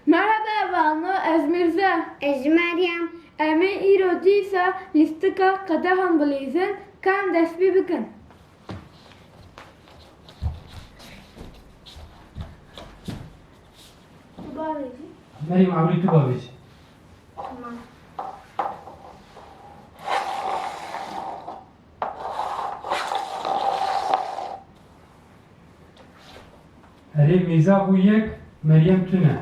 Merhaba Banu, ez Mirza. Ez Meryem. Emi îro dîsa lîstika qedehan bilîzin, kam destpê bikin. Tu bavêjî? Meryem avlî tu bavêj. Tamam. Erê mêza bû yek, Meryem tune.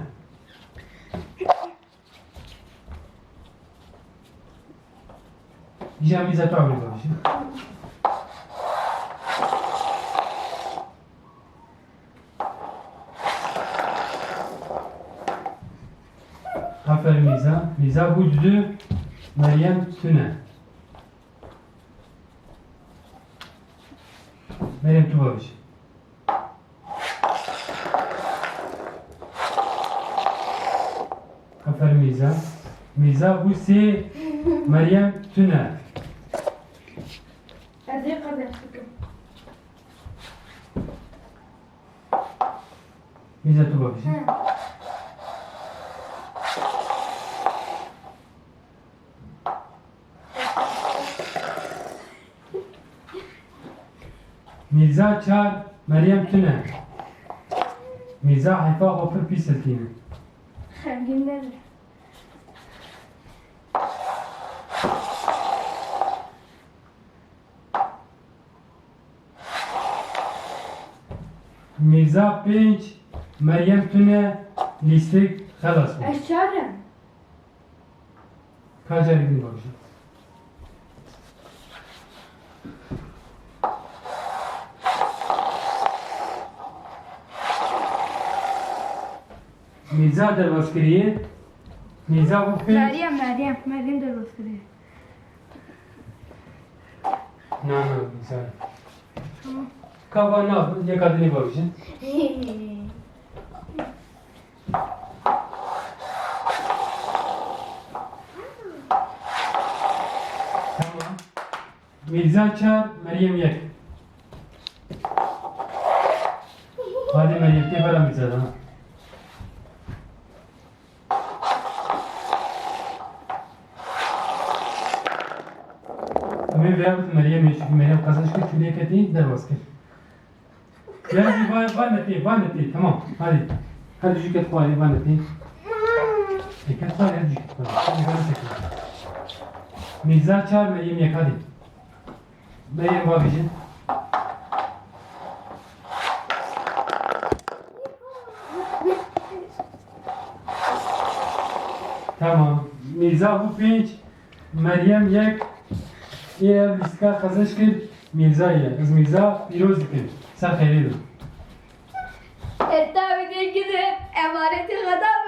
Îja mêza tu avlî bavêjî. Aferin mêza. Mêza bû du, Meryem tune. Meryem tu bavêj. Aferin mêza. Mêza bû sê, Meryem tune. Ez ê qedex bikim. Mêza tu bavêjî. Mirza çar, Meryem tune. Mirza heyfa hopir pîs etîne. Xemgîndir. Mirza pênc, Meryem tune, lîstik xelas bû. Ez çarım. Ka carî din bavêjî. Mirza derbas kiriye. Mirza bû pênc. Meryem derbas kiriye. Na, Mirza. Kava na, yeka dinê bavêjî. Tamam. Mirza çar, Meryem yek. Hadi Meryem te bera Mirza'dan. ha. Hमें व्याप मरियम है क्योंकि मैंने कज़न को चुनिए कहती हैं दरवाज़ के यार ये बात नती tamam hadi cüket kuali बात नती cüket kuali hadi cüket kuali hadi बात नती Mirza çağır Meryem yak hadi Meryem babacığım tamam Mirza bu pinç Meryem yak eğer biska kazanç kır Mirza ile kız Mirza piroz dikir sen hayırlı Etta bir gidip emaneti kadar